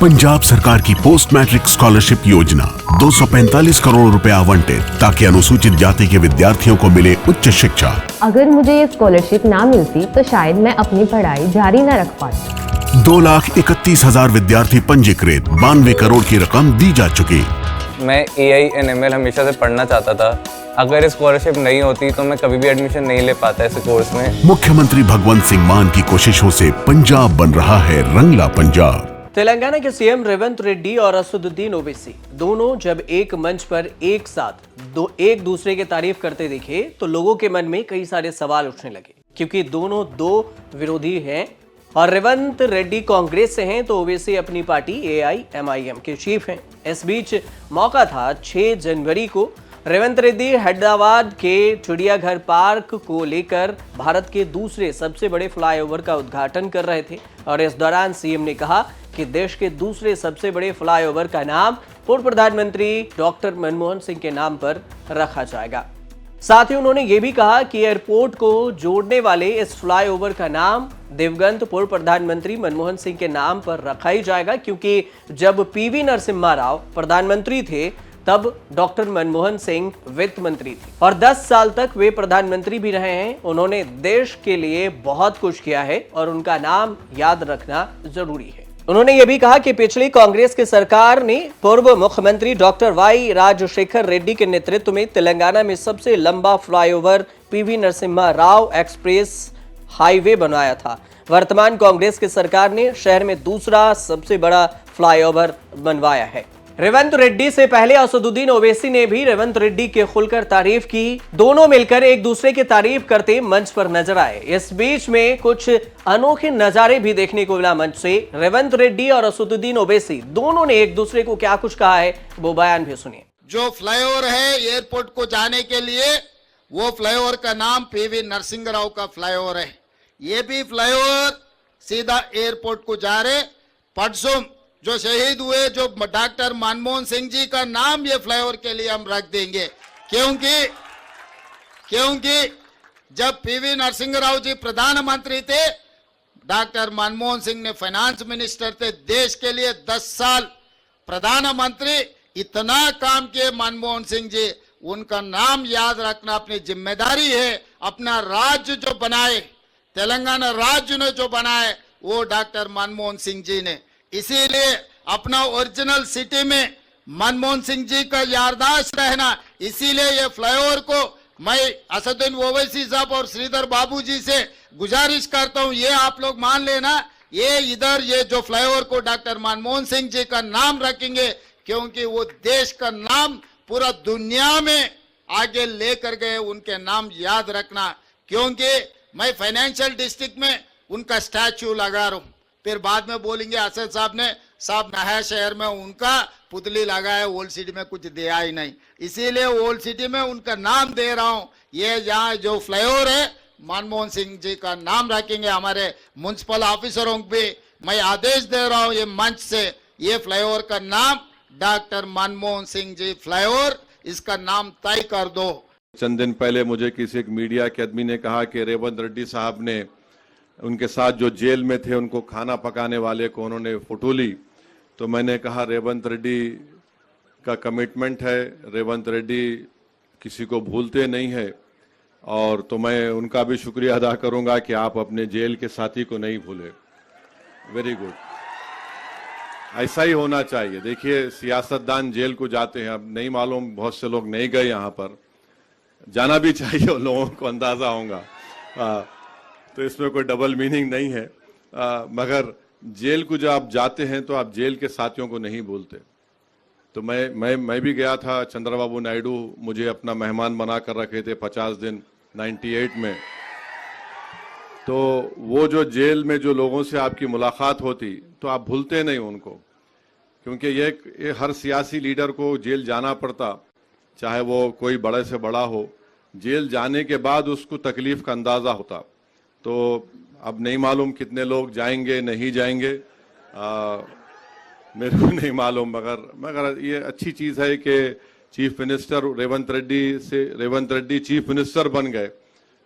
पंजाब सरकार की post matric scholarship योजना 245 करोड़ रुपए आवंटित ताकि अनुसूचित जाति के विद्यार्थियों को मिले उच्च शिक्षा। अगर मुझे ये स्कॉलरशिप ना मिलती तो शायद मैं अपनी पढ़ाई जारी न रख पाती। 2,31,000 विद्यार्थी पंजीकृत, 92 करोड़ की रकम दी जा चुकी। मैं AI/ML हमेशा से पढ़ना चाहता था। अगर स्कॉलरशिप नहीं होती तो मैं कभी भी एडमिशन नहीं ले पाता इस कोर्स में। मुख्यमंत्री भगवंत सिंह मान की कोशिशों से पंजाब बन रहा है रंगला पंजाब। तेलंगाना के सीएम रेवंत रेड्डी और असदुद्दीन ओवैसी दोनों जब एक मंच पर एक साथ एक दूसरे की तारीफ करते दिखे तो लोगों के मन में कई सारे सवाल उठने लगे, क्योंकि दोनों दो विरोधी हैं और रेवंत रेड्डी कांग्रेस से हैं तो ओवैसी अपनी पार्टी AIMIM के चीफ हैं। इस बीच मौका था 6 जनवरी को रेवंत रेड्डी हैदराबाद के चिड़ियाघर पार्क को लेकर भारत के दूसरे सबसे बड़े फ्लाईओवर का उद्घाटन कर रहे थे और इस दौरान सीएम ने कहा कि देश के दूसरे सबसे बड़े फ्लाईओवर का नाम पूर्व प्रधानमंत्री डॉक्टर मनमोहन सिंह के नाम पर रखा जाएगा। साथ ही उन्होंने ये भी कहा कि एयरपोर्ट को जोड़ने वाले इस फ्लाईओवर का नाम दिवंगत पूर्व प्रधानमंत्री मनमोहन सिंह के नाम पर रखा ही जाएगा, क्योंकि जब PV नरसिम्हा राव प्रधानमंत्री थे तब डॉक्टर मनमोहन सिंह वित्त मंत्री थे और 10 साल तक वे प्रधानमंत्री भी रहे हैं। उन्होंने देश के लिए बहुत कुछ किया है और उनका नाम याद रखना जरूरी है। उन्होंने ये भी कहा कि पिछली कांग्रेस की सरकार ने पूर्व मुख्यमंत्री डॉक्टर वाई राजशेखर रेड्डी के नेतृत्व में तेलंगाना में सबसे लंबा flyover PV Narasimha Rao express highway बनवाया था। वर्तमान कांग्रेस की सरकार ने शहर में दूसरा सबसे बड़ा फ्लाईओवर बनवाया है। रेवंत रेड्डी से पहले असदुद्दीन ओवैसी ने भी रेवंत रेड्डी के खुलकर तारीफ की। दोनों मिलकर एक दूसरे की तारीफ करते मंच पर नजर आए। इस बीच में कुछ अनोखे नजारे भी देखने को मिला मंच से। रेवंत रेड्डी और असदुद्दीन ओवैसी दोनों ने एक दूसरे को क्या कुछ कहा है वो बयान भी सुनिए। जो फ्लाईओवर है एयरपोर्ट को जाने के लिए, वो फ्लाईओवर का नाम PV नरसिंह राव का फ्लाईओवर है। ये भी फ्लाईओवर सीधा एयरपोर्ट को जा रहे। परसों जो शहीद हुए जो डॉक्टर मनमोहन सिंह जी का नाम ये फ्लाईओवर के लिए हम रख देंगे, क्योंकि जब PV नरसिंह राव जी प्रधानमंत्री थे, डॉक्टर मनमोहन सिंह ने फाइनेंस मिनिस्टर थे। देश के लिए 10 साल प्रधानमंत्री, इतना काम किए मनमोहन सिंह जी, उनका नाम याद रखना अपनी जिम्मेदारी है। अपना राज्य जो बनाए, तेलंगाना राज्य ने जो बनाए वो डॉक्टर मनमोहन सिंह जी ने, इसीलिए अपना ओरिजिनल सिटी में मनमोहन सिंह जी का याददाश्त रहना। इसीलिए ये फ्लाईओवर को मैं असदुद्दीन ओवैसी साहब और श्रीधर बाबू जी से गुजारिश करता हूं, ये आप लोग मान लेना, ये इधर ये जो फ्लाईओवर को डॉक्टर मनमोहन सिंह जी का नाम रखेंगे, क्योंकि वो देश का नाम पूरा दुनिया में आगे लेकर गए। उनके नाम याद रखना, क्योंकि मैं फाइनेंशियल डिस्ट्रिक्ट में उनका स्टैच्यू लगा रहा हूं। फिर बाद में बोलेंगे असद साहब नया शहर में उनका पुतली लगाया, ओल्ड सिटी में कुछ दिया ही नहीं। इसीलिए ओल्ड सिटी में उनका नाम दे रहा हूं। ये यहाँ जो फ्लाईओवर है मनमोहन सिंह जी का नाम रखेंगे। हमारे म्युनिसिपल ऑफिसरों को भी मैं आदेश दे रहा हूं ये मंच से, ये फ्लाईओवर का नाम डॉक्टर मनमोहन सिंह जी फ्लाईओवर, इसका नाम तय कर दो। चंद दिन पहले मुझे किसी एक मीडिया के आदमी ने कहा कि रेवंत रेड्डी साहब ने उनके साथ जो जेल में थे उनको खाना पकाने वाले को उन्होंने फोटो ली। तो मैंने कहा रेवंत रेड्डी का कमिटमेंट है, रेवंत रेड्डी किसी को भूलते नहीं है, और तो मैं उनका भी शुक्रिया अदा करूंगा कि आप अपने जेल के साथी को नहीं भूले। वेरी गुड, ऐसा ही होना चाहिए। देखिए सियासतदान जेल को जाते हैं, अब नहीं मालूम बहुत से लोग नहीं गए, यहाँ पर जाना भी चाहिए, उन लोगों को अंदाजा होगा, तो इसमें कोई डबल मीनिंग नहीं है। मगर जेल को जब आप जाते हैं तो आप जेल के साथियों को नहीं भूलते। तो मैं भी गया था, चंद्रबाबू नायडू मुझे अपना मेहमान बना कर रखे थे 50 दिन 98 में। तो वो जो जेल में जो लोगों से आपकी मुलाकात होती तो आप भूलते नहीं उनको, क्योंकि ये हर सियासी लीडर को जेल जाना पड़ता, चाहे वो कोई बड़े से बड़ा हो। जेल जाने के बाद उसको तकलीफ का अंदाज़ा होता। तो अब नहीं मालूम कितने लोग जाएंगे नहीं जाएंगे, मेरे को नहीं मालूम, मगर ये अच्छी चीज़ है कि chief minister Revanth Reddy chief minister बन गए,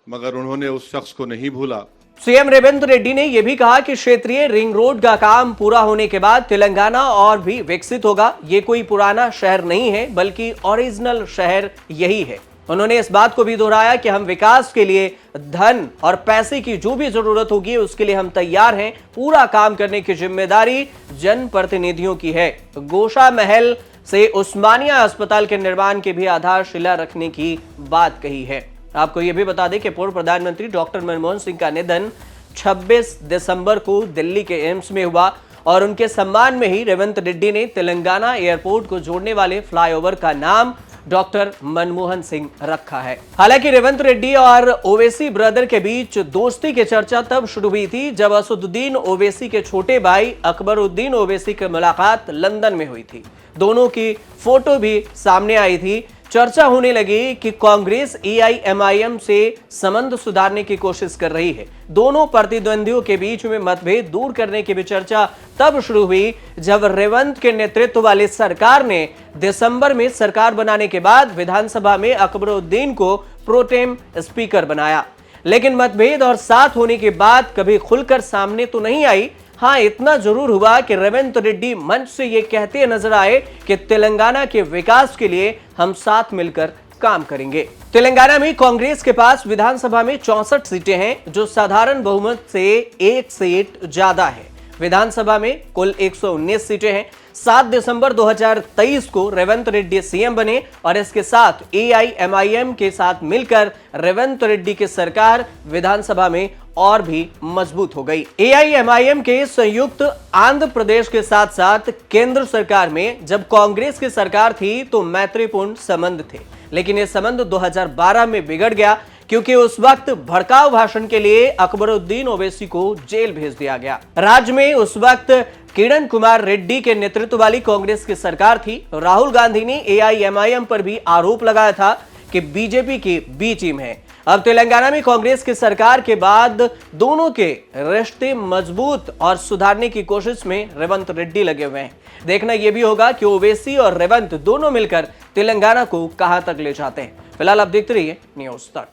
मगर उन्होंने उस शख्स को नहीं भूला। सीएम रेवंत रेड्डी ने यह भी कहा कि क्षेत्रीय रिंग रोड का काम पूरा होने के बाद तेलंगाना और भी विकसित होगा। ये कोई पुराना शहर नहीं है, बल्कि ओरिजिनल शहर यही है। उन्होंने इस बात को भी दोहराया कि हम विकास के लिए धन और पैसे की जो भी जरूरत होगी उसके लिए हम तैयार हैं। पूरा काम करने की जिम्मेदारी जनप्रतिनिधियों की है। गोशा महल से उस्मानिया अस्पताल के निर्माण की भी आधारशिला रखने की बात कही है। आपको यह भी बता दें कि पूर्व प्रधानमंत्री डॉक्टर मनमोहन सिंह का निधन 26 दिसंबर को दिल्ली के एम्स में हुआ और उनके सम्मान में ही रेवंत रेड्डी ने तेलंगाना एयरपोर्ट को जोड़ने वाले फ्लाईओवर का नाम डॉक्टर मनमोहन सिंह रखा है। हालांकि रेवंत रेड्डी और ओवैसी ब्रदर के बीच दोस्ती की चर्चा तब शुरू हुई थी जब असदुद्दीन ओवैसी के छोटे भाई अकबरुद्दीन ओवैसी की मुलाकात लंदन में हुई थी। दोनों की फोटो भी सामने आई थी। चर्चा होने लगी कि कांग्रेस एआईएमआईएम से संबंध सुधारने की कोशिश कर रही है। दोनों प्रतिद्वंदियों के बीच में मतभेद दूर करने की भी चर्चा तब शुरू हुई जब रेवंत के नेतृत्व वाली सरकार ने दिसंबर में सरकार बनाने के बाद विधानसभा में अकबरुद्दीन को प्रोटेम स्पीकर बनाया। लेकिन मतभेद और साथ होने की बात कभी खुलकर सामने तो नहीं आई। हाँ, इतना जरूर हुआ कि रेवंत रेड्डी मंच से ये कहते नजर आए कि तेलंगाना के विकास के लिए हम साथ मिलकर काम करेंगे। तेलंगाना में कांग्रेस के पास विधानसभा में 64 सीटें हैं, जो साधारण बहुमत से एक सीट ज्यादा है। विधानसभा में कुल 119 सीटें हैं। 7 दिसंबर 2023 को रेवंत रेड्डी सीएम बने और इसके साथ एआईएमआईएम के साथ मिलकर रेवंत रेड्डी की सरकार विधानसभा में और भी मजबूत हो गई। एआईएमआईएम के संयुक्त आंध्र प्रदेश के साथ साथ केंद्र सरकार में जब कांग्रेस की सरकार थी तो मैत्रीपूर्ण संबंध थे, लेकिन ये संबंध 2012 में बिगड़ गया क्योंकि उस वक्त भड़काऊ भाषण के लिए अकबरुद्दीन ओवैसी को जेल भेज दिया गया। राज्य में उस वक्त किरण कुमार रेड्डी के नेतृत्व वाली कांग्रेस की सरकार थी। राहुल गांधी ने एआईएमआईएम पर भी आरोप लगाया था कि बीजेपी की बी टीम है। अब तेलंगाना में कांग्रेस की सरकार के बाद दोनों के रिश्ते मजबूत और सुधारने की कोशिश में रेवंत रेड्डी लगे हुए हैं। देखना यह भी होगा कि ओवैसी और रेवंत दोनों मिलकर तेलंगाना को कहां तक ले जाते हैं। फिलहाल आप देखते रहिए न्यूज़ तक।